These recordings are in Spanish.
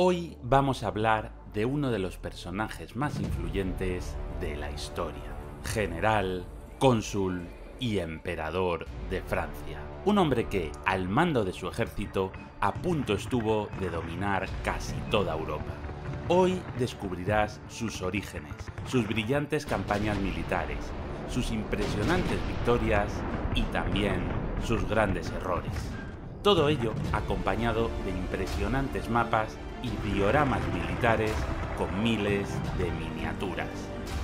Hoy vamos a hablar de uno de los personajes más influyentes de la historia. General, cónsul y emperador de Francia. Un hombre que, al mando de su ejército, a punto estuvo de dominar casi toda Europa. Hoy descubrirás sus orígenes, sus brillantes campañas militares, sus impresionantes victorias y también sus grandes errores. Todo ello acompañado de impresionantes mapas y dioramas militares con miles de miniaturas.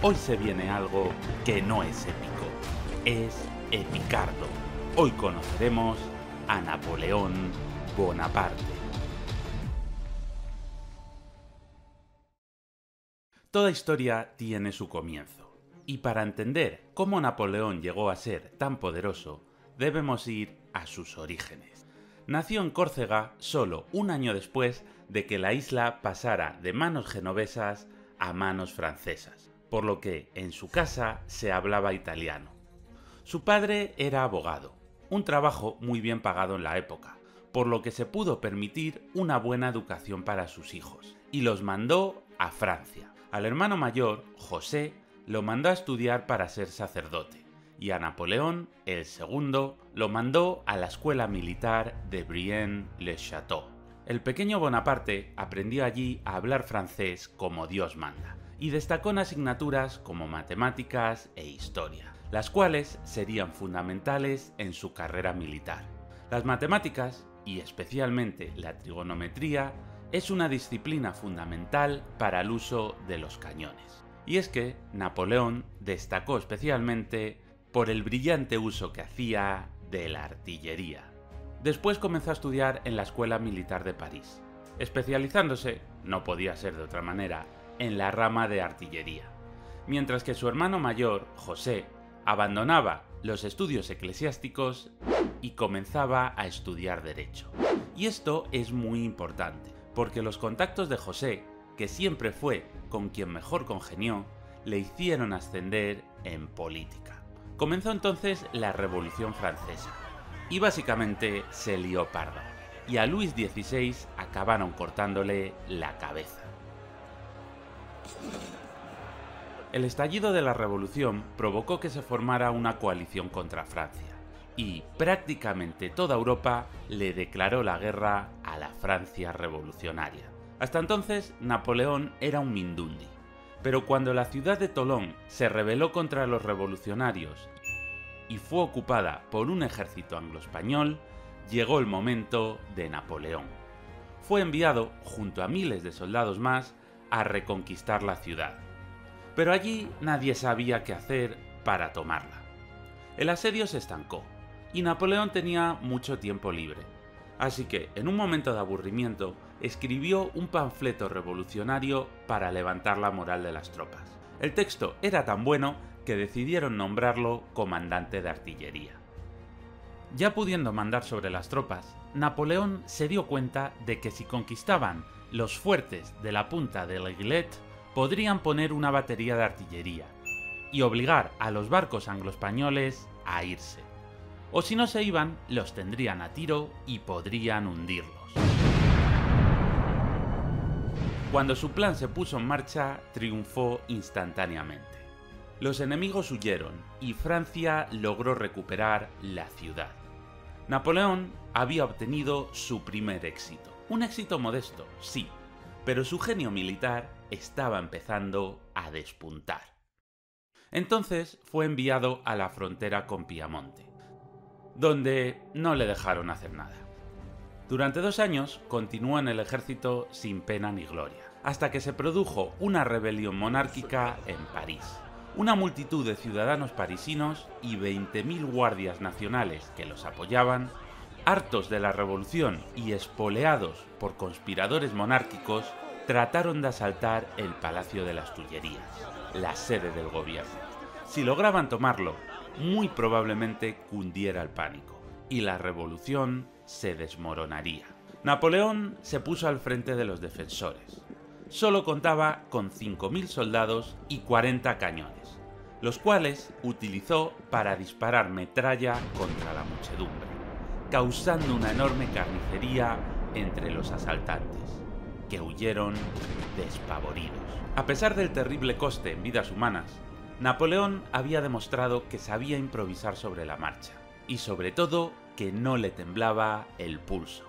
Hoy se viene algo que no es épico, es epicardo. Hoy conoceremos a Napoleón Bonaparte. Toda historia tiene su comienzo, y para entender cómo Napoleón llegó a ser tan poderoso, debemos ir a sus orígenes. Nació en Córcega solo un año después de que la isla pasara de manos genovesas a manos francesas, por lo que en su casa se hablaba italiano. Su padre era abogado, un trabajo muy bien pagado en la época, por lo que se pudo permitir una buena educación para sus hijos, y los mandó a Francia. Al hermano mayor, José, lo mandó a estudiar para ser sacerdote, y a Napoleón, el segundo, lo mandó a la escuela militar de Brienne-le-Château. El pequeño Bonaparte aprendió allí a hablar francés como Dios manda, y destacó en asignaturas como matemáticas e historia, las cuales serían fundamentales en su carrera militar. Las matemáticas, y especialmente la trigonometría, es una disciplina fundamental para el uso de los cañones. Y es que Napoleón destacó especialmente por el brillante uso que hacía de la artillería. Después comenzó a estudiar en la Escuela Militar de París, especializándose, no podía ser de otra manera, en la rama de artillería, mientras que su hermano mayor, José, abandonaba los estudios eclesiásticos y comenzaba a estudiar Derecho. Y esto es muy importante, porque los contactos de José, que siempre fue con quien mejor congenió, le hicieron ascender en política. Comenzó entonces la Revolución Francesa, y básicamente se lió parda, y a Luis XVI acabaron cortándole la cabeza. El estallido de la Revolución provocó que se formara una coalición contra Francia, y prácticamente toda Europa le declaró la guerra a la Francia revolucionaria. Hasta entonces, Napoleón era un mindundi, pero cuando la ciudad de Tolón se rebeló contra los revolucionarios y fue ocupada por un ejército anglo-español, llegó el momento de Napoleón. Fue enviado, junto a miles de soldados más, a reconquistar la ciudad. Pero allí nadie sabía qué hacer para tomarla. El asedio se estancó, y Napoleón tenía mucho tiempo libre. Así que, en un momento de aburrimiento, escribió un panfleto revolucionario para levantar la moral de las tropas. El texto era tan bueno que decidieron nombrarlo comandante de artillería. Ya pudiendo mandar sobre las tropas, Napoleón se dio cuenta de que si conquistaban los fuertes de la punta de l'Aiglette, podrían poner una batería de artillería y obligar a los barcos anglo-españoles a irse. O si no se iban, los tendrían a tiro y podrían hundirlos. Cuando su plan se puso en marcha, triunfó instantáneamente. Los enemigos huyeron y Francia logró recuperar la ciudad. Napoleón había obtenido su primer éxito. Un éxito modesto, sí, pero su genio militar estaba empezando a despuntar. Entonces fue enviado a la frontera con Piamonte, donde no le dejaron hacer nada. Durante 2 años continuó en el ejército sin pena ni gloria, hasta que se produjo una rebelión monárquica en París. Una multitud de ciudadanos parisinos y 20.000 guardias nacionales que los apoyaban, hartos de la revolución y espoleados por conspiradores monárquicos, trataron de asaltar el Palacio de las Tullerías, la sede del gobierno. Si lograban tomarlo, muy probablemente cundiera el pánico, y la revolución se desmoronaría. Napoleón se puso al frente de los defensores. Solo contaba con 5.000 soldados y 40 cañones, los cuales utilizó para disparar metralla contra la muchedumbre, causando una enorme carnicería entre los asaltantes. que huyeron despavoridos. A pesar del terrible coste en vidas humanas, Napoleón había demostrado que sabía improvisar sobre la marcha, y sobre todo que no le temblaba el pulso.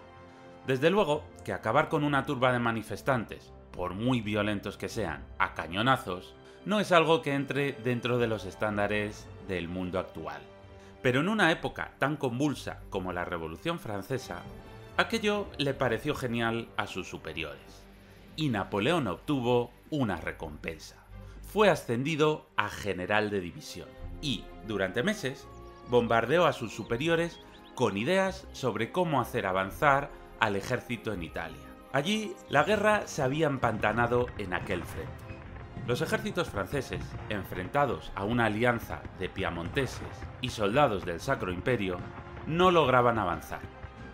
Desde luego que acabar con una turba de manifestantes, por muy violentos que sean, a cañonazos, no es algo que entre dentro de los estándares del mundo actual. Pero en una época tan convulsa como la Revolución Francesa, aquello le pareció genial a sus superiores, y Napoleón obtuvo una recompensa. Fue ascendido a general de división y, durante meses, bombardeó a sus superiores con ideas sobre cómo hacer avanzar al ejército en Italia. Allí, la guerra se había empantanado en aquel frente. Los ejércitos franceses, enfrentados a una alianza de piamonteses y soldados del Sacro Imperio, no lograban avanzar.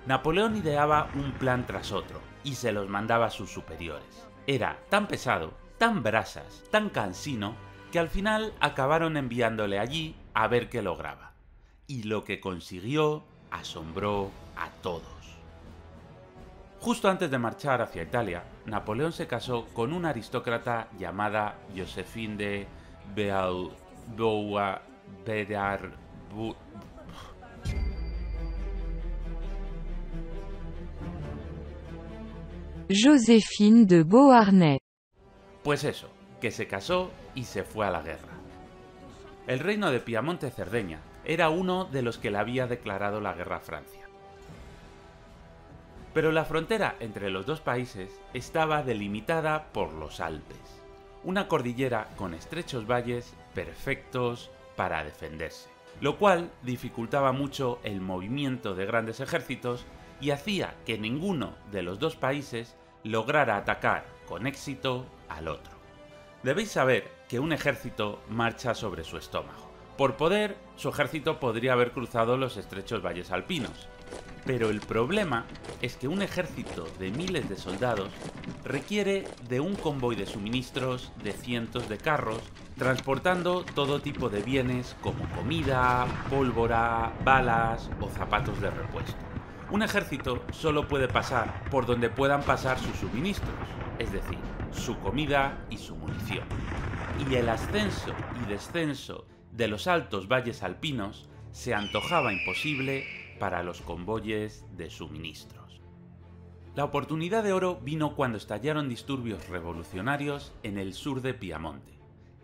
Napoleón ideaba un plan tras otro y se los mandaba a sus superiores. Era tan pesado, tan brasas, tan cansino, que al final acabaron enviándole allí a ver qué lograba. Y lo que consiguió asombró a todos. Justo antes de marchar hacia Italia, Napoleón se casó con una aristócrata llamada Joséphine de Beauharnais. Joséphine de Beauharnais. Pues eso, que se casó y se fue a la guerra. El reino de Piamonte-Cerdeña era uno de los que le había declarado la guerra a Francia. Pero la frontera entre los dos países estaba delimitada por los Alpes, una cordillera con estrechos valles perfectos para defenderse, lo cual dificultaba mucho el movimiento de grandes ejércitos y hacía que ninguno de los dos países lograra atacar con éxito al otro. Debéis saber que un ejército marcha sobre su estómago. Por poder, su ejército podría haber cruzado los estrechos valles alpinos. Pero el problema es que un ejército de miles de soldados requiere de un convoy de suministros de cientos de carros, transportando todo tipo de bienes como comida, pólvora, balas o zapatos de repuesto. Un ejército solo puede pasar por donde puedan pasar sus suministros, es decir, su comida y su munición. Y el ascenso y descenso de los altos valles alpinos se antojaba imposible para los convoyes de suministros. La oportunidad de oro vino cuando estallaron disturbios revolucionarios en el sur de Piamonte,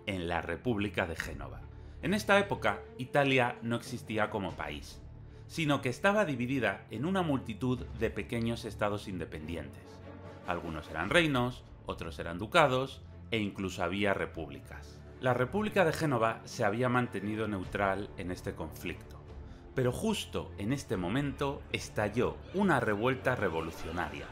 en la República de Génova. En esta época, Italia no existía como país, sino que estaba dividida en una multitud de pequeños estados independientes. Algunos eran reinos, otros eran ducados e incluso había repúblicas. La República de Génova se había mantenido neutral en este conflicto. Pero justo en este momento estalló una revuelta revolucionaria.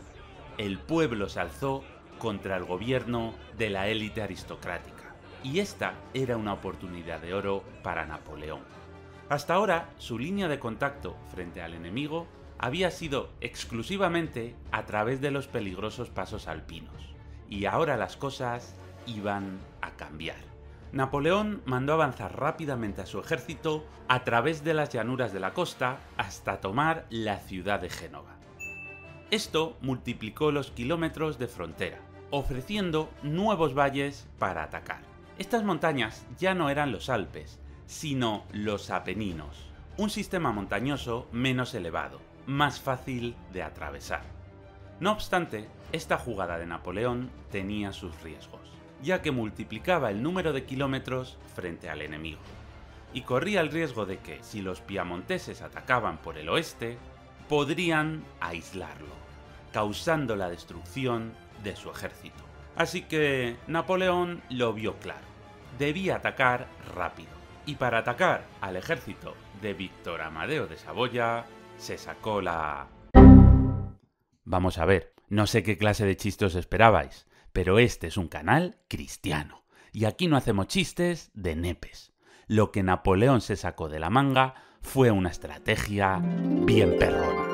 El pueblo se alzó contra el gobierno de la élite aristocrática, y esta era una oportunidad de oro para Napoleón. Hasta ahora, su línea de contacto frente al enemigo había sido exclusivamente a través de los peligrosos pasos alpinos, y ahora las cosas iban a cambiar. Napoleón mandó avanzar rápidamente a su ejército a través de las llanuras de la costa hasta tomar la ciudad de Génova. Esto multiplicó los kilómetros de frontera, ofreciendo nuevos valles para atacar. Estas montañas ya no eran los Alpes, sino los Apeninos, un sistema montañoso menos elevado, más fácil de atravesar. No obstante, esta jugada de Napoleón tenía sus riesgos, ya que multiplicaba el número de kilómetros frente al enemigo, y corría el riesgo de que, si los piamonteses atacaban por el oeste, podrían aislarlo, causando la destrucción de su ejército. Así que Napoleón lo vio claro, debía atacar rápido, y para atacar al ejército de Víctor Amadeo de Saboya, se sacó la... Vamos a ver, no sé qué clase de chistes os esperabais, pero este es un canal cristiano, y aquí no hacemos chistes de nepes. Lo que Napoleón se sacó de la manga fue una estrategia bien perrona.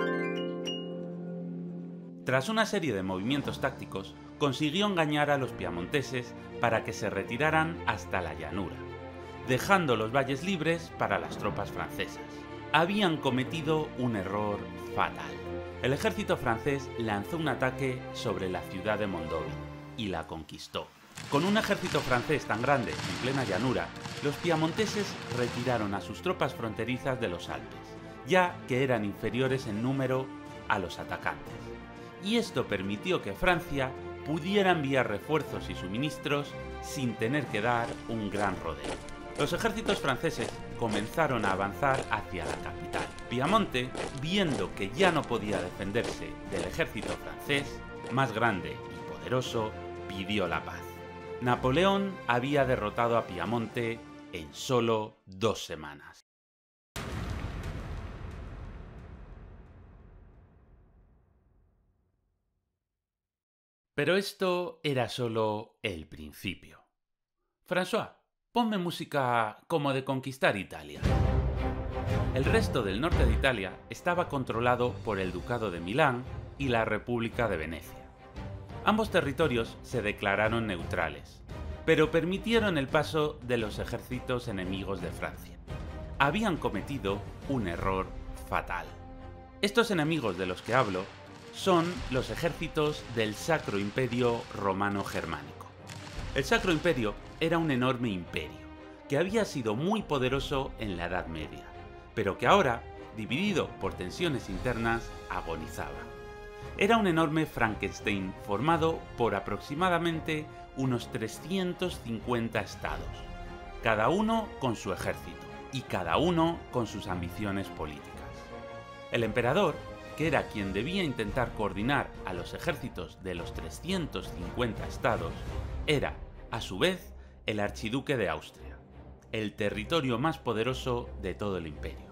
Tras una serie de movimientos tácticos, consiguió engañar a los piamonteses para que se retiraran hasta la llanura, dejando los valles libres para las tropas francesas. Habían cometido un error fatal. El ejército francés lanzó un ataque sobre la ciudad de Mondovì y la conquistó. Con un ejército francés tan grande en plena llanura, los piamonteses retiraron a sus tropas fronterizas de los Alpes, ya que eran inferiores en número a los atacantes. Y esto permitió que Francia pudiera enviar refuerzos y suministros sin tener que dar un gran rodeo. Los ejércitos franceses comenzaron a avanzar hacia la capital. Piamonte, viendo que ya no podía defenderse del ejército francés, más grande y poderoso, pidió la paz. Napoleón había derrotado a Piamonte en solo 2 semanas. Pero esto era solo el principio. François, ponme música como de conquistar Italia. El resto del norte de Italia estaba controlado por el Ducado de Milán y la República de Venecia. Ambos territorios se declararon neutrales, pero permitieron el paso de los ejércitos enemigos de Francia. Habían cometido un error fatal. Estos enemigos de los que hablo son los ejércitos del Sacro Imperio Romano Germánico. El Sacro Imperio era un enorme imperio, que había sido muy poderoso en la Edad Media, pero que ahora, dividido por tensiones internas, agonizaba. Era un enorme Frankenstein formado por aproximadamente unos 350 estados, cada uno con su ejército y cada uno con sus ambiciones políticas. El emperador, que era quien debía intentar coordinar a los ejércitos de los 350 estados, era, a su vez, el archiduque de Austria, el territorio más poderoso de todo el imperio.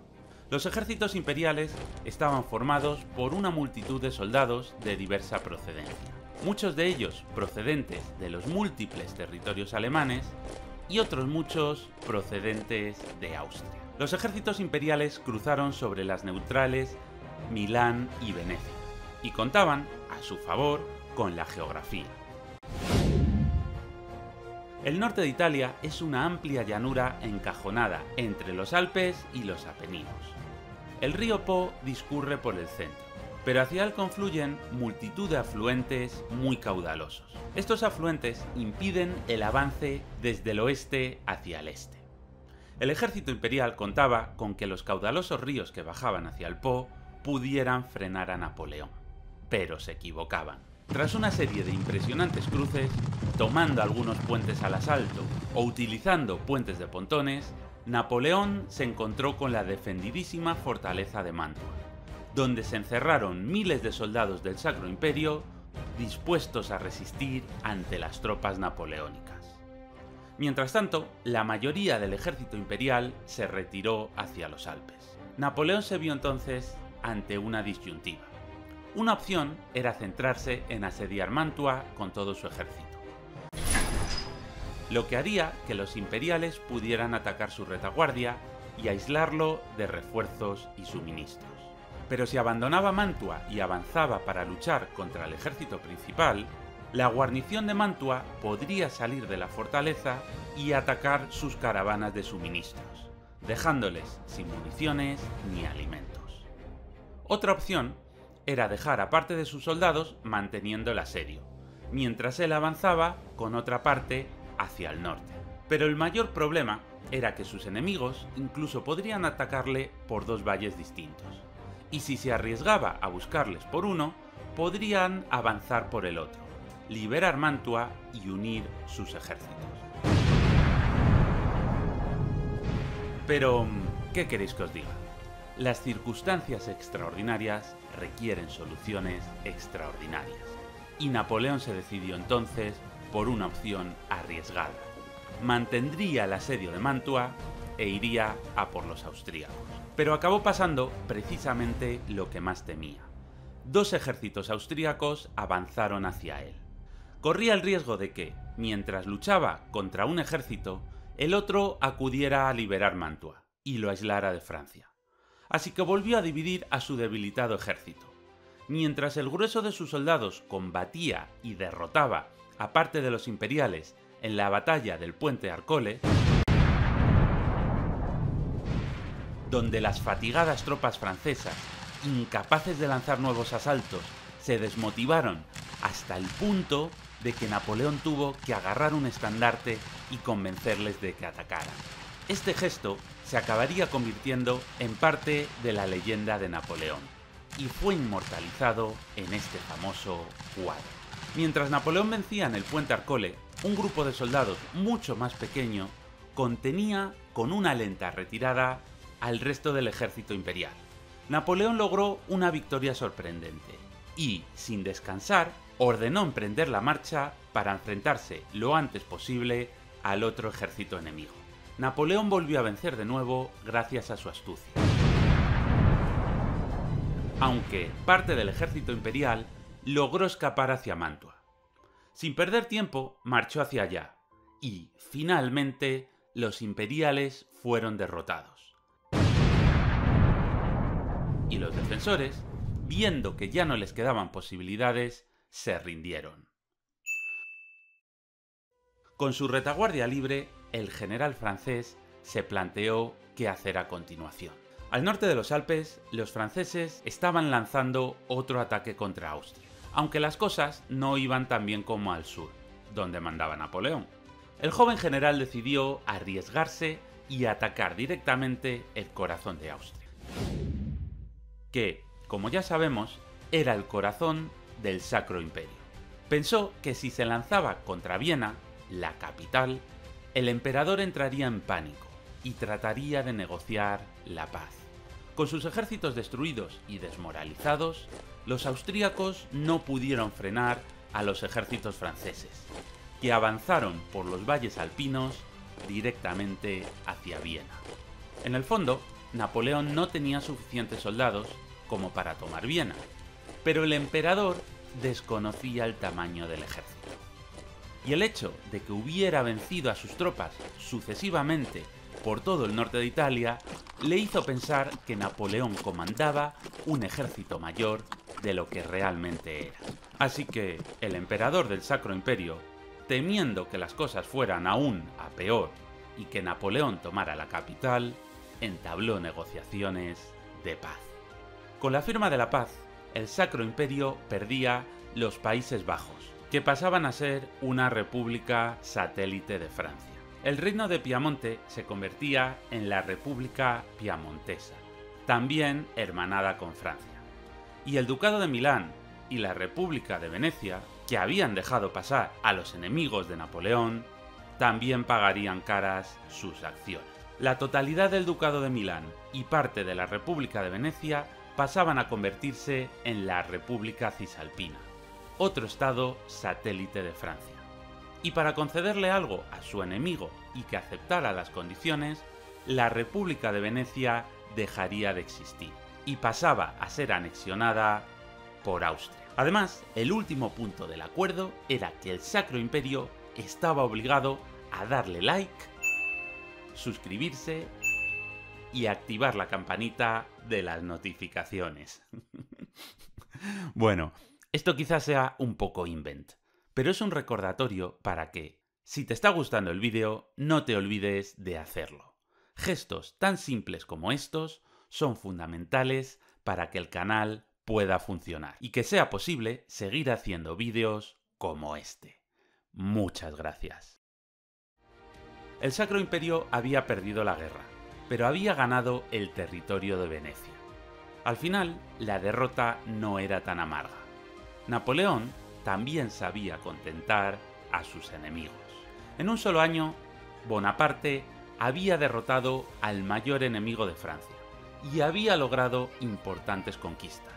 Los ejércitos imperiales estaban formados por una multitud de soldados de diversa procedencia, muchos de ellos procedentes de los múltiples territorios alemanes y otros muchos procedentes de Austria. Los ejércitos imperiales cruzaron sobre las neutrales Milán y Venecia, y contaban, a su favor, con la geografía. El norte de Italia es una amplia llanura encajonada entre los Alpes y los Apeninos. El río Po discurre por el centro, pero hacia él confluyen multitud de afluentes muy caudalosos. Estos afluentes impiden el avance desde el oeste hacia el este. El ejército imperial contaba con que los caudalosos ríos que bajaban hacia el Po pudieran frenar a Napoleón, pero se equivocaban. Tras una serie de impresionantes cruces, tomando algunos puentes al asalto o utilizando puentes de pontones, Napoleón se encontró con la defendidísima fortaleza de Mantua, donde se encerraron miles de soldados del Sacro Imperio dispuestos a resistir ante las tropas napoleónicas. Mientras tanto, la mayoría del ejército imperial se retiró hacia los Alpes. Napoleón se vio entonces ante una disyuntiva. Una opción era centrarse en asediar Mantua con todo su ejército, lo que haría que los imperiales pudieran atacar su retaguardia y aislarlo de refuerzos y suministros. Pero si abandonaba Mantua y avanzaba para luchar contra el ejército principal, la guarnición de Mantua podría salir de la fortaleza y atacar sus caravanas de suministros, dejándoles sin municiones ni alimentos. Otra opción era dejar a parte de sus soldados manteniendo el asedio, mientras él avanzaba con otra parte hacia el norte. Pero el mayor problema era que sus enemigos incluso podrían atacarle por 2 valles distintos, y si se arriesgaba a buscarles por uno, podrían avanzar por el otro, liberar Mantua y unir sus ejércitos. Pero, ¿qué queréis que os diga? Las circunstancias extraordinarias requieren soluciones extraordinarias, y Napoleón se decidió entonces por una opción arriesgada. Mantendría el asedio de Mantua e iría a por los austríacos. Pero acabó pasando precisamente lo que más temía. 2 ejércitos austríacos avanzaron hacia él. Corría el riesgo de que, mientras luchaba contra un ejército, el otro acudiera a liberar Mantua y lo aislara de Francia. Así que volvió a dividir a su debilitado ejército. Mientras el grueso de sus soldados combatía y derrotaba a parte de los imperiales en la batalla del puente Arcole, donde las fatigadas tropas francesas incapaces de lanzar nuevos asaltos, se desmotivaron hasta el punto de que Napoleón tuvo que agarrar un estandarte y convencerles de que atacaran. Este gesto se acabaría convirtiendo en parte de la leyenda de Napoleón y fue inmortalizado en este famoso cuadro. Mientras Napoleón vencía en el puente Arcole, un grupo de soldados mucho más pequeño contenía con una lenta retirada al resto del ejército imperial. Napoleón logró una victoria sorprendente y, sin descansar, ordenó emprender la marcha para enfrentarse lo antes posible al otro ejército enemigo. Napoleón volvió a vencer de nuevo gracias a su astucia. Aunque parte del ejército imperial logró escapar hacia Mantua. Sin perder tiempo, marchó hacia allá, y, finalmente, los imperiales fueron derrotados. Y los defensores, viendo que ya no les quedaban posibilidades, se rindieron. Con su retaguardia libre, el general francés se planteó qué hacer a continuación. Al norte de los Alpes, los franceses estaban lanzando otro ataque contra Austria, aunque las cosas no iban tan bien como al sur, donde mandaba Napoleón. El joven general decidió arriesgarse y atacar directamente el corazón de Austria, que, como ya sabemos, era el corazón del Sacro Imperio. Pensó que si se lanzaba contra Viena, la capital, el emperador entraría en pánico y trataría de negociar la paz. Con sus ejércitos destruidos y desmoralizados, los austríacos no pudieron frenar a los ejércitos franceses, que avanzaron por los valles alpinos directamente hacia Viena. En el fondo, Napoleón no tenía suficientes soldados como para tomar Viena, pero el emperador desconocía el tamaño del ejército. Y el hecho de que hubiera vencido a sus tropas sucesivamente por todo el norte de Italia le hizo pensar que Napoleón comandaba un ejército mayor de lo que realmente era. Así que el emperador del Sacro Imperio, temiendo que las cosas fueran aún a peor y que Napoleón tomara la capital, entabló negociaciones de paz. Con la firma de la paz, el Sacro Imperio perdía los Países Bajos, que pasaban a ser una república satélite de Francia. El reino de Piamonte se convertía en la República Piamontesa, también hermanada con Francia. Y el Ducado de Milán y la República de Venecia, que habían dejado pasar a los enemigos de Napoleón, también pagarían caras sus acciones. La totalidad del Ducado de Milán y parte de la República de Venecia pasaban a convertirse en la República Cisalpina, otro estado satélite de Francia. Y para concederle algo a su enemigo y que aceptara las condiciones, la República de Venecia dejaría de existir y pasaba a ser anexionada por Austria. Además, el último punto del acuerdo era que el Sacro Imperio estaba obligado a darle like, suscribirse y activar la campanita de las notificaciones. Bueno, esto quizás sea un poco invent, pero es un recordatorio para que, si te está gustando el vídeo, no te olvides de hacerlo. Gestos tan simples como estos son fundamentales para que el canal pueda funcionar y que sea posible seguir haciendo vídeos como este. Muchas gracias. El Sacro Imperio había perdido la guerra, pero había ganado el territorio de Venecia. Al final, la derrota no era tan amarga. Napoleón también sabía contentar a sus enemigos. En un solo año, Bonaparte había derrotado al mayor enemigo de Francia y había logrado importantes conquistas.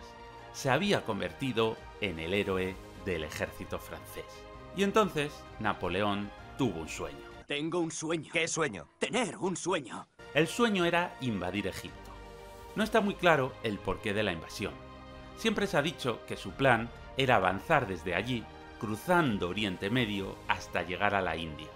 Se había convertido en el héroe del ejército francés. Y entonces, Napoleón tuvo un sueño. Tengo un sueño. ¿Qué sueño? Tener un sueño. El sueño era invadir Egipto. No está muy claro el porqué de la invasión. Siempre se ha dicho que su plan era avanzar desde allí, cruzando Oriente Medio hasta llegar a la India,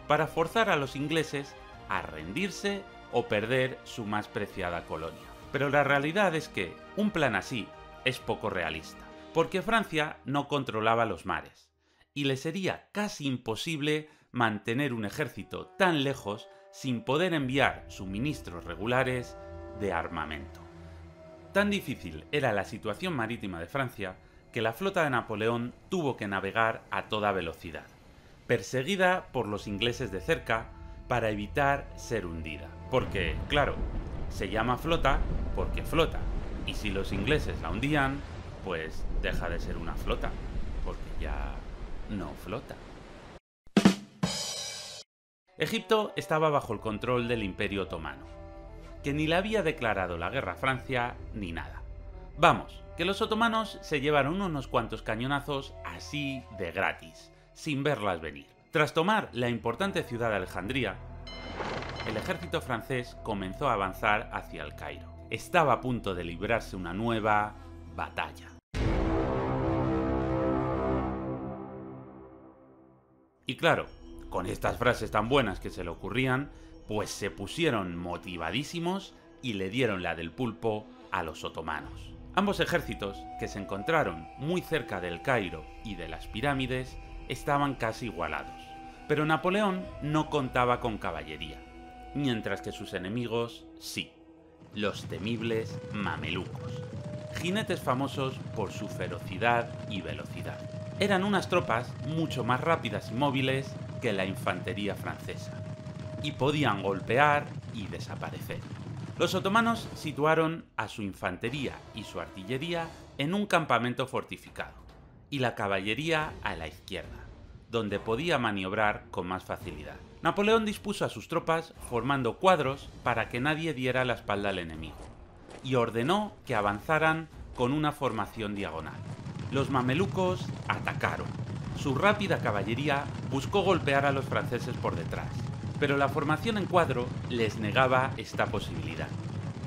para forzar a los ingleses a rendirse o perder su más preciada colonia. Pero la realidad es que un plan así es poco realista, porque Francia no controlaba los mares, y le sería casi imposible mantener un ejército tan lejos sin poder enviar suministros regulares de armamento. Tan difícil era la situación marítima de Francia que la flota de Napoleón tuvo que navegar a toda velocidad, perseguida por los ingleses de cerca para evitar ser hundida. Porque, claro, se llama flota porque flota, y si los ingleses la hundían, pues deja de ser una flota, porque ya no flota. Egipto estaba bajo el control del Imperio Otomano, que ni le había declarado la guerra a Francia ni nada. Vamos, que los otomanos se llevaron unos cuantos cañonazos así de gratis, sin verlas venir. Tras tomar la importante ciudad de Alejandría, el ejército francés comenzó a avanzar hacia el Cairo. Estaba a punto de librarse una nueva batalla. Y claro, con estas frases tan buenas que se le ocurrían, pues se pusieron motivadísimos y le dieron la del pulpo a los otomanos. Ambos ejércitos, que se encontraron muy cerca del Cairo y de las pirámides, estaban casi igualados. Pero Napoleón no contaba con caballería, mientras que sus enemigos sí, los temibles mamelucos, jinetes famosos por su ferocidad y velocidad. Eran unas tropas mucho más rápidas y móviles que la infantería francesa, y podían golpear y desaparecer. Los otomanos situaron a su infantería y su artillería en un campamento fortificado, y la caballería a la izquierda, donde podía maniobrar con más facilidad. Napoleón dispuso a sus tropas formando cuadros para que nadie diera la espalda al enemigo, y ordenó que avanzaran con una formación diagonal. Los mamelucos atacaron. Su rápida caballería buscó golpear a los franceses por detrás, pero la formación en cuadro les negaba esta posibilidad.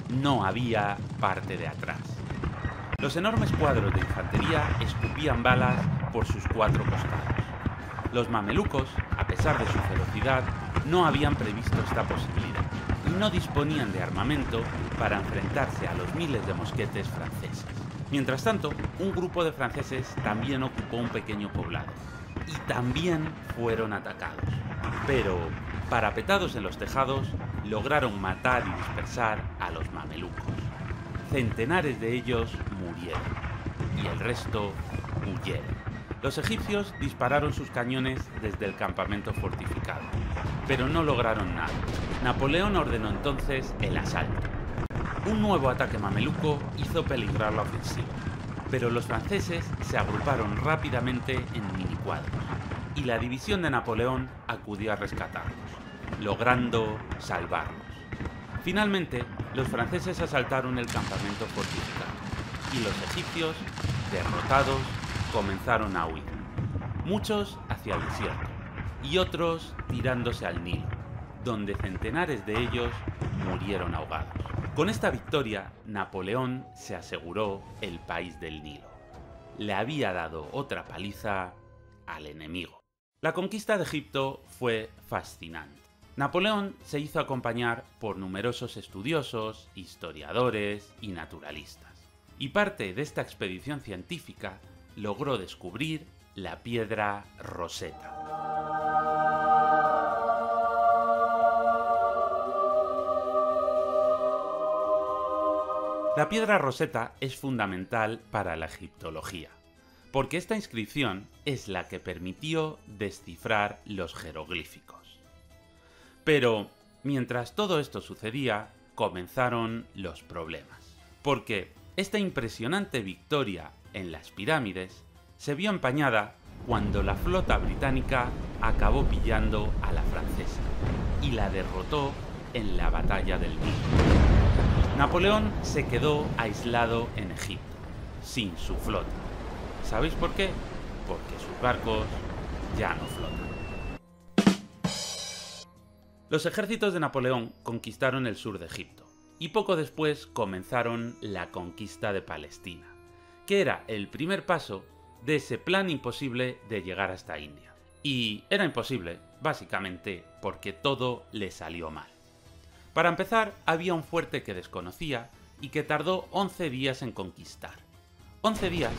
No había parte de atrás. Los enormes cuadros de infantería escupían balas por sus cuatro costados. Los mamelucos, a pesar de su velocidad, no habían previsto esta posibilidad y no disponían de armamento para enfrentarse a los miles de mosquetes franceses. Mientras tanto, un grupo de franceses también ocupó un pequeño poblado y también fueron atacados. Pero, parapetados en los tejados, lograron matar y dispersar a los mamelucos. Centenares de ellos murieron y el resto huyeron. Los egipcios dispararon sus cañones desde el campamento fortificado, pero no lograron nada. Napoleón ordenó entonces el asalto. Un nuevo ataque mameluco hizo peligrar la ofensiva, pero los franceses se agruparon rápidamente en minicuadros, y la división de Napoleón acudió a rescatarlos, logrando salvarlos. Finalmente, los franceses asaltaron el campamento fortificado, y los egipcios, derrotados, comenzaron a huir, muchos hacia el desierto, y otros tirándose al Nilo, donde centenares de ellos murieron ahogados. Con esta victoria, Napoleón se aseguró el país del Nilo. Le había dado otra paliza al enemigo. La conquista de Egipto fue fascinante. Napoleón se hizo acompañar por numerosos estudiosos, historiadores y naturalistas. Y parte de esta expedición científica logró descubrir la piedra Rosetta. La piedra Rosetta es fundamental para la egiptología, porque esta inscripción es la que permitió descifrar los jeroglíficos. Pero, mientras todo esto sucedía, comenzaron los problemas, porque esta impresionante victoria en las pirámides se vio empañada cuando la flota británica acabó pillando a la francesa y la derrotó en la batalla del Nilo. Napoleón se quedó aislado en Egipto, sin su flota. ¿Sabéis por qué? Porque sus barcos ya no flotan. Los ejércitos de Napoleón conquistaron el sur de Egipto, y poco después comenzaron la conquista de Palestina, que era el primer paso de ese plan imposible de llegar hasta India. Y era imposible, básicamente, porque todo le salió mal. Para empezar, había un fuerte que desconocía y que tardó 11 días en conquistar. 11 días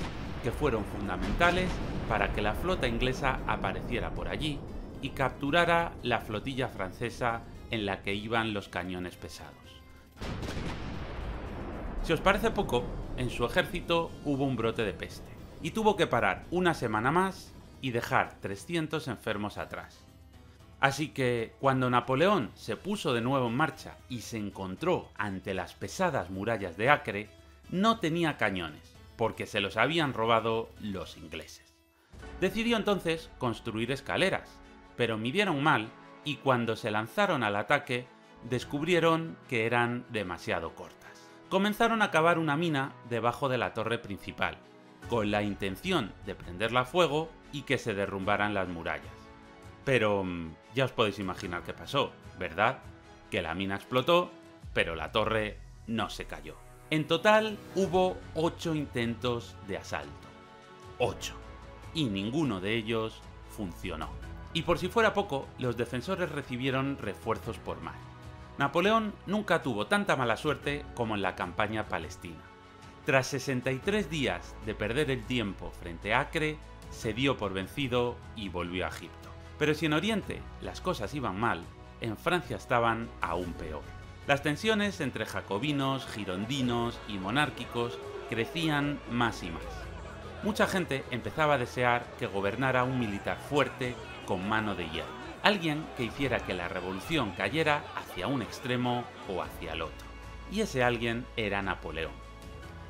que fueron fundamentales para que la flota inglesa apareciera por allí y capturara la flotilla francesa en la que iban los cañones pesados. Si os parece poco, en su ejército hubo un brote de peste, y tuvo que parar una semana más y dejar 300 enfermos atrás. Así que, cuando Napoleón se puso de nuevo en marcha y se encontró ante las pesadas murallas de Acre, no tenía cañones, porque se los habían robado los ingleses. Decidió entonces construir escaleras, pero midieron mal y cuando se lanzaron al ataque, descubrieron que eran demasiado cortas. Comenzaron a cavar una mina debajo de la torre principal, con la intención de prenderla a fuego y que se derrumbaran las murallas. Pero ya os podéis imaginar qué pasó, ¿verdad? Que la mina explotó, pero la torre no se cayó. En total hubo 8 intentos de asalto. 8. Y ninguno de ellos funcionó. Y por si fuera poco, los defensores recibieron refuerzos por mar. Napoleón nunca tuvo tanta mala suerte como en la campaña palestina. Tras 63 días de perder el tiempo frente a Acre, se dio por vencido y volvió a Egipto. Pero si en Oriente las cosas iban mal, en Francia estaban aún peor. Las tensiones entre jacobinos, girondinos y monárquicos crecían más y más. Mucha gente empezaba a desear que gobernara un militar fuerte con mano de hierro. Alguien que hiciera que la revolución cayera hacia un extremo o hacia el otro. Y ese alguien era Napoleón.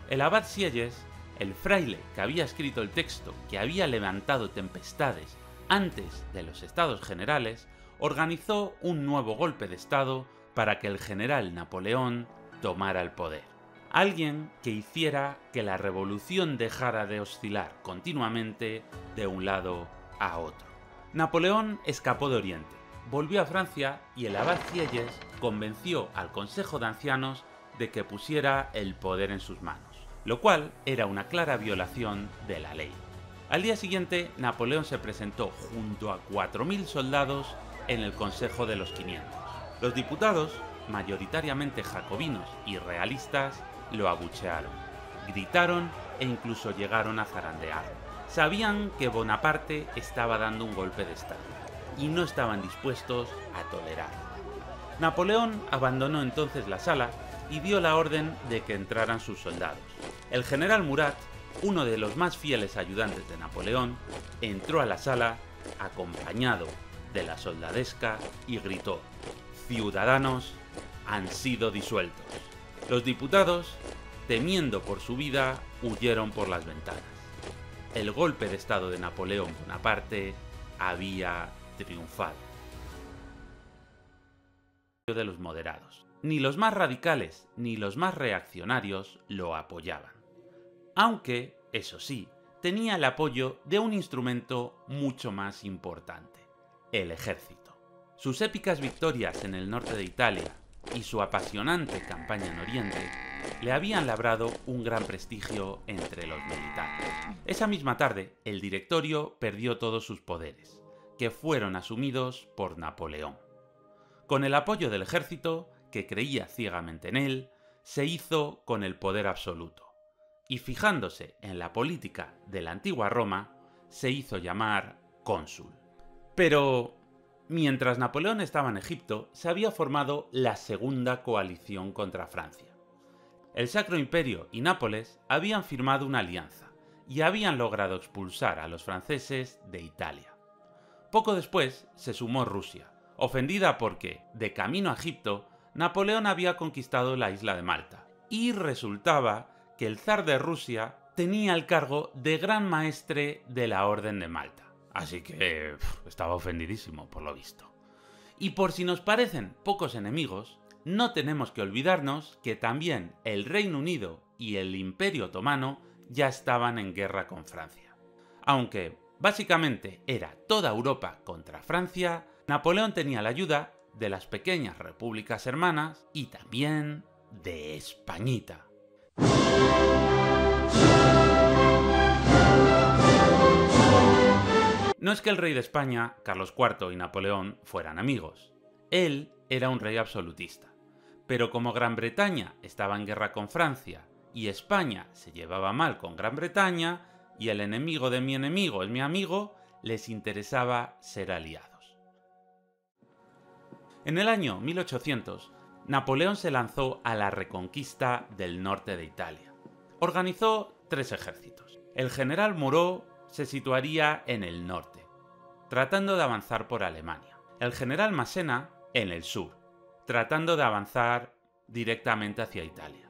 El abad Sieyes, el fraile que había escrito el texto que había levantado tempestades antes de los Estados Generales, organizó un nuevo golpe de Estado para que el general Napoleón tomara el poder. Alguien que hiciera que la revolución dejara de oscilar continuamente de un lado a otro. Napoleón escapó de Oriente, volvió a Francia y el abad Sieyes convenció al Consejo de Ancianos de que pusiera el poder en sus manos, lo cual era una clara violación de la ley. Al día siguiente, Napoleón se presentó junto a 4.000 soldados en el Consejo de los 500. Los diputados, mayoritariamente jacobinos y realistas, lo abuchearon, gritaron e incluso llegaron a zarandear. Sabían que Bonaparte estaba dando un golpe de Estado y no estaban dispuestos a tolerarlo. Napoleón abandonó entonces la sala y dio la orden de que entraran sus soldados. El general Murat, uno de los más fieles ayudantes de Napoleón, entró a la sala acompañado de la soldadesca y gritó: «Ciudadanos han sido disueltos». Los diputados, temiendo por su vida, huyeron por las ventanas. El golpe de Estado de Napoleón Bonaparte había triunfado. De los moderados. Ni los más radicales ni los más reaccionarios lo apoyaban. Aunque, eso sí, tenía el apoyo de un instrumento mucho más importante: el ejército. Sus épicas victorias en el norte de Italia y su apasionante campaña en Oriente le habían labrado un gran prestigio entre los militares. Esa misma tarde, el directorio perdió todos sus poderes, que fueron asumidos por Napoleón. Con el apoyo del ejército, que creía ciegamente en él, se hizo con el poder absoluto. Y fijándose en la política de la antigua Roma, se hizo llamar cónsul. Pero mientras Napoleón estaba en Egipto, se había formado la segunda coalición contra Francia. El Sacro Imperio y Nápoles habían firmado una alianza y habían logrado expulsar a los franceses de Italia. Poco después se sumó Rusia, ofendida porque, de camino a Egipto, Napoleón había conquistado la isla de Malta, y resultaba que el zar de Rusia tenía el cargo de Gran Maestre de la Orden de Malta. Así que estaba ofendidísimo, por lo visto. Y por si nos parecen pocos enemigos, no tenemos que olvidarnos que también el Reino Unido y el Imperio Otomano ya estaban en guerra con Francia. Aunque básicamente era toda Europa contra Francia, Napoleón tenía la ayuda de las pequeñas repúblicas hermanas y también de Españita. No es que el rey de España, Carlos IV, y Napoleón fueran amigos. Él era un rey absolutista. Pero como Gran Bretaña estaba en guerra con Francia y España se llevaba mal con Gran Bretaña y el enemigo de mi enemigo es mi amigo, les interesaba ser aliados. En el año 1800, Napoleón se lanzó a la reconquista del norte de Italia. Organizó 3 ejércitos. El general Moreau se situaría en el norte, tratando de avanzar por Alemania. El general Massena en el sur, tratando de avanzar directamente hacia Italia.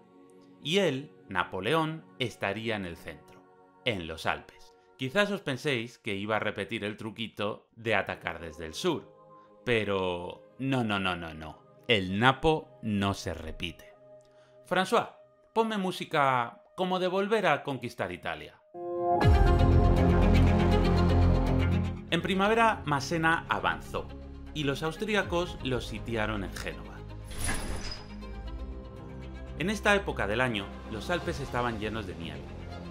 Y él, Napoleón, estaría en el centro, en los Alpes. Quizás os penséis que iba a repetir el truquito de atacar desde el sur, pero no. El Napo no se repite. François, ponme música como de volver a conquistar Italia. En primavera, Massena avanzó, y los austríacos los sitiaron en Génova. En esta época del año, los Alpes estaban llenos de nieve,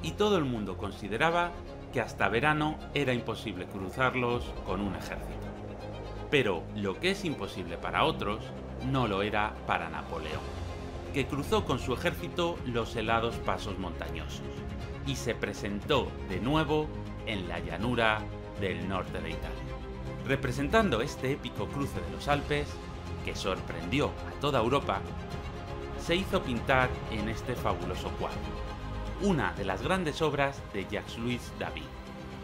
y todo el mundo consideraba que hasta verano era imposible cruzarlos con un ejército. Pero lo que es imposible para otros, no lo era para Napoleón, que cruzó con su ejército los helados pasos montañosos, y se presentó de nuevo en la llanura del norte de Italia. Representando este épico cruce de los Alpes, que sorprendió a toda Europa, se hizo pintar en este fabuloso cuadro, una de las grandes obras de Jacques-Louis David,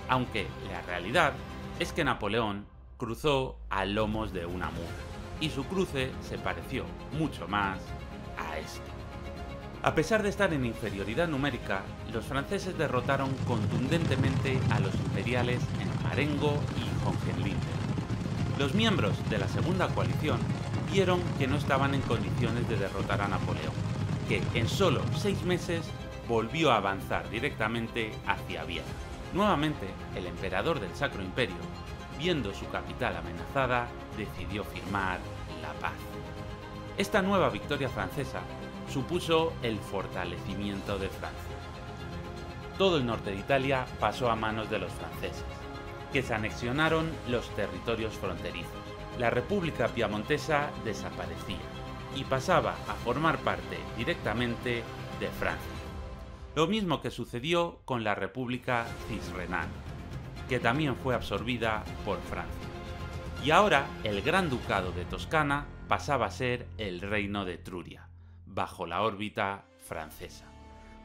aunque la realidad es que Napoleón cruzó a lomos de una mula, y su cruce se pareció mucho más a esto. A pesar de estar en inferioridad numérica, los franceses derrotaron contundentemente a los imperiales en Marengo y Hohenlinden. Los miembros de la segunda coalición vieron que no estaban en condiciones de derrotar a Napoleón, que en solo 6 meses volvió a avanzar directamente hacia Viena. Nuevamente, el emperador del Sacro Imperio, viendo su capital amenazada, decidió firmar la paz. Esta nueva victoria francesa supuso el fortalecimiento de Francia. Todo el norte de Italia pasó a manos de los franceses, que se anexionaron los territorios fronterizos. La República Piamontesa desaparecía y pasaba a formar parte directamente de Francia. Lo mismo que sucedió con la República Cisrenana, que también fue absorbida por Francia. Y ahora el Gran Ducado de Toscana pasaba a ser el Reino de Etruria, bajo la órbita francesa.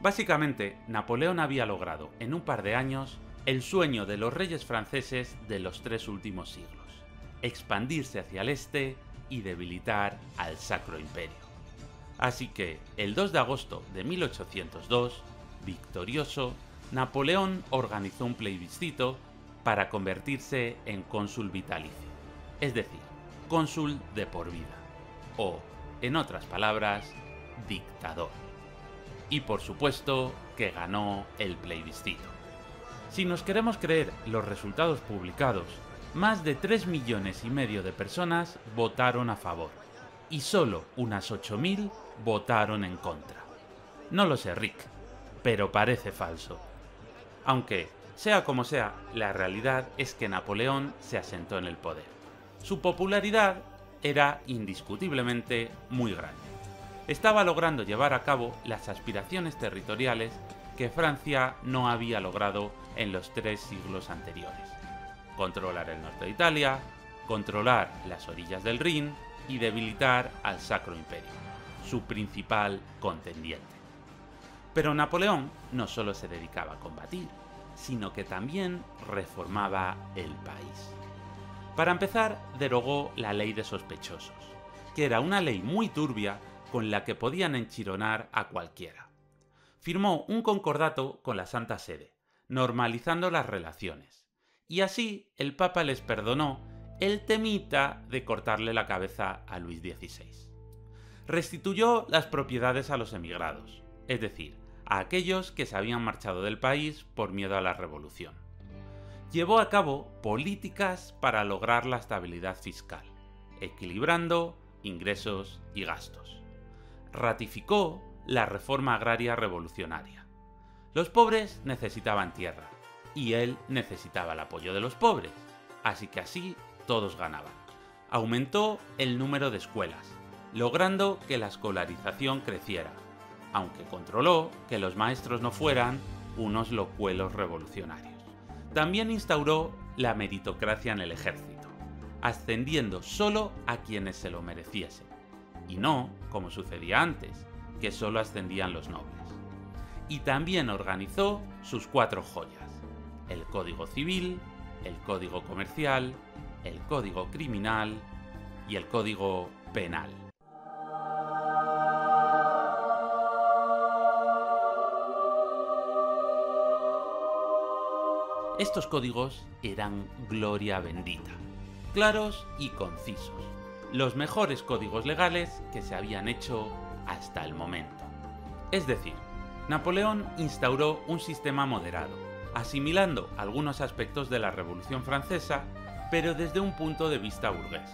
Básicamente, Napoleón había logrado en un par de años el sueño de los reyes franceses de los 3 últimos siglos: expandirse hacia el este y debilitar al Sacro Imperio. Así que, el 2 de agosto de 1802, victorioso, Napoleón organizó un plebiscito para convertirse en cónsul vitalicio, es decir, cónsul de por vida, o, en otras palabras, dictador. Y por supuesto que ganó el plebiscito. Si nos queremos creer los resultados publicados, más de 3,5 millones de personas votaron a favor, y solo unas 8.000 votaron en contra. No lo sé, Rick, pero parece falso. Aunque, sea como sea, la realidad es que Napoleón se asentó en el poder. Su popularidad era indiscutiblemente muy grande. Estaba logrando llevar a cabo las aspiraciones territoriales que Francia no había logrado en los 3 siglos anteriores: controlar el norte de Italia, controlar las orillas del Rin y debilitar al Sacro Imperio, su principal contendiente. Pero Napoleón no solo se dedicaba a combatir, sino que también reformaba el país. Para empezar, derogó la ley de sospechosos, que era una ley muy turbia con la que podían enchironar a cualquiera. Firmó un concordato con la Santa Sede, normalizando las relaciones, y así el Papa les perdonó el temita de cortarle la cabeza a Luis XVI. Restituyó las propiedades a los emigrados, es decir, a aquellos que se habían marchado del país por miedo a la revolución. Llevó a cabo políticas para lograr la estabilidad fiscal, equilibrando ingresos y gastos. Ratificó la reforma agraria revolucionaria. Los pobres necesitaban tierra, y él necesitaba el apoyo de los pobres, así que así todos ganaban. Aumentó el número de escuelas, logrando que la escolarización creciera, aunque controló que los maestros no fueran unos locuelos revolucionarios. También instauró la meritocracia en el ejército, ascendiendo solo a quienes se lo mereciesen, y no, como sucedía antes, que solo ascendían los nobles. Y también organizó sus 4 joyas: el Código Civil, el Código Comercial, el Código Criminal y el Código Penal. Estos códigos eran gloria bendita, claros y concisos, los mejores códigos legales que se habían hecho hasta el momento. Es decir, Napoleón instauró un sistema moderado, asimilando algunos aspectos de la Revolución Francesa, pero desde un punto de vista burgués.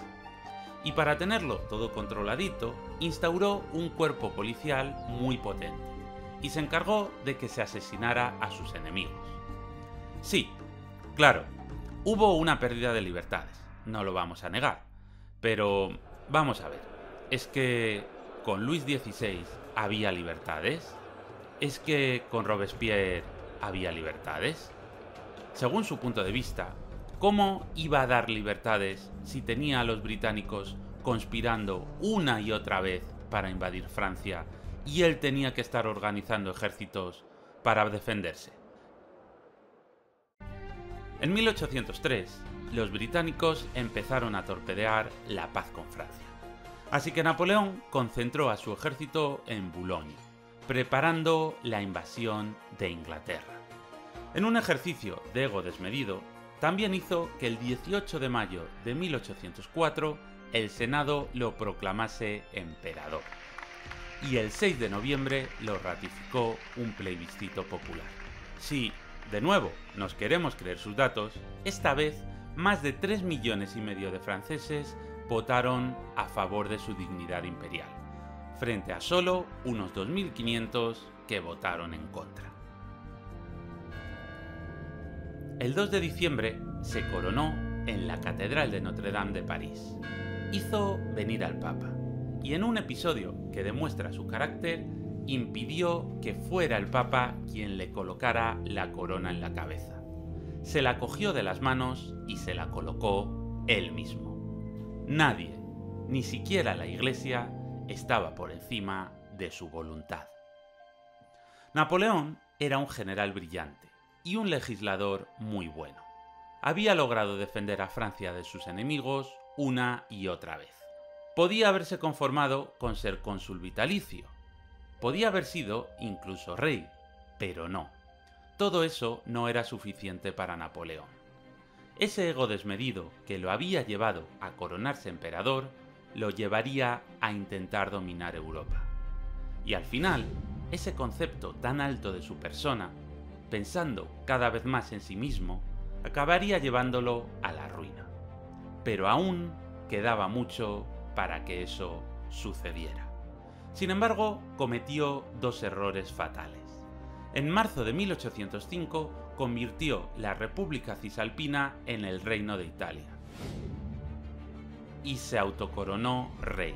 Y para tenerlo todo controladito, instauró un cuerpo policial muy potente, y se encargó de que se asesinara a sus enemigos. Sí, claro, hubo una pérdida de libertades, no lo vamos a negar, pero vamos a ver, ¿es que con Luis XVI había libertades? ¿Es que con Robespierre había libertades? Según su punto de vista, ¿cómo iba a dar libertades si tenía a los británicos conspirando una y otra vez para invadir Francia y él tenía que estar organizando ejércitos para defenderse? En 1803, los británicos empezaron a torpedear la paz con Francia. Así que Napoleón concentró a su ejército en Boulogne, preparando la invasión de Inglaterra. En un ejercicio de ego desmedido, también hizo que el 18 de mayo de 1804 el Senado lo proclamase emperador. Y el 6 de noviembre lo ratificó un plebiscito popular. Sí, de nuevo, nos queremos creer sus datos, esta vez más de 3,5 millones de franceses votaron a favor de su dignidad imperial, frente a solo unos 2.500 que votaron en contra. El 2 de diciembre se coronó en la Catedral de Notre Dame de París. Hizo venir al Papa, y en un episodio que demuestra su carácter, impidió que fuera el Papa quien le colocara la corona en la cabeza. Se la cogió de las manos y se la colocó él mismo. Nadie, ni siquiera la Iglesia, estaba por encima de su voluntad. Napoleón era un general brillante y un legislador muy bueno. Había logrado defender a Francia de sus enemigos una y otra vez. Podía haberse conformado con ser cónsul vitalicio. Podía haber sido incluso rey, pero no. Todo eso no era suficiente para Napoleón. Ese ego desmedido que lo había llevado a coronarse emperador, lo llevaría a intentar dominar Europa. Y al final, ese concepto tan alto de su persona, pensando cada vez más en sí mismo, acabaría llevándolo a la ruina. Pero aún quedaba mucho para que eso sucediera. Sin embargo, cometió 2 errores fatales. En marzo de 1805 convirtió la República Cisalpina en el Reino de Italia y se autocoronó rey,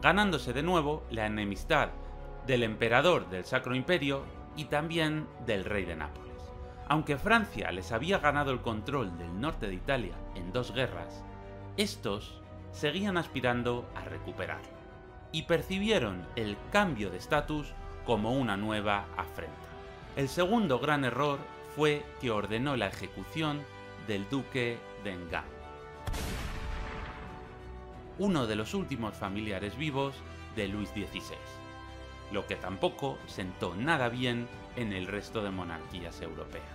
ganándose de nuevo la enemistad del emperador del Sacro Imperio y también del rey de Nápoles. Aunque Francia les había ganado el control del norte de Italia en 2 guerras, estos seguían aspirando a recuperarlo y percibieron el cambio de estatus como una nueva afrenta. El segundo gran error fue que ordenó la ejecución del duque de Enghien, uno de los últimos familiares vivos de Luis XVI, lo que tampoco sentó nada bien en el resto de monarquías europeas.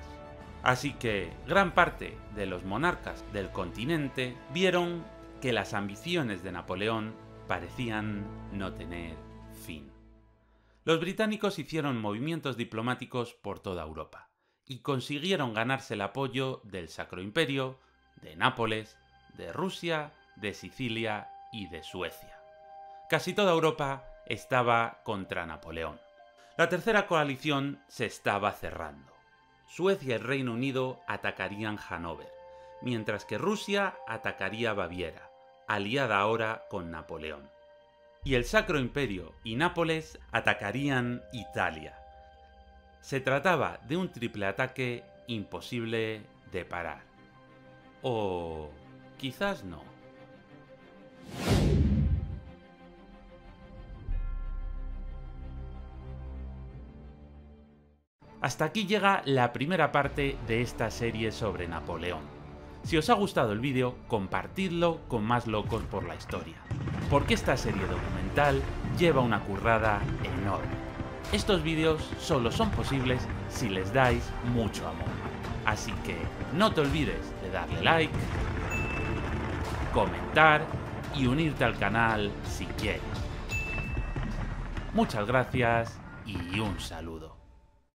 Así que gran parte de los monarcas del continente vieron que las ambiciones de Napoleón parecían no tener fin. Los británicos hicieron movimientos diplomáticos por toda Europa y consiguieron ganarse el apoyo del Sacro Imperio, de Nápoles, de Rusia, de Sicilia y de Suecia. Casi toda Europa estaba contra Napoleón. La tercera coalición se estaba cerrando. Suecia y el Reino Unido atacarían Hannover, mientras que Rusia atacaría Baviera, aliada ahora con Napoleón. Y el Sacro Imperio y Nápoles atacarían Italia. Se trataba de un triple ataque imposible de parar. O quizás no. Hasta aquí llega la primera parte de esta serie sobre Napoleón. Si os ha gustado el vídeo, compartidlo con más locos por la historia, porque esta serie documental lleva una currada enorme. Estos vídeos solo son posibles si les dais mucho amor, así que no te olvides de darle like, comentar y unirte al canal si quieres. Muchas gracias y un saludo.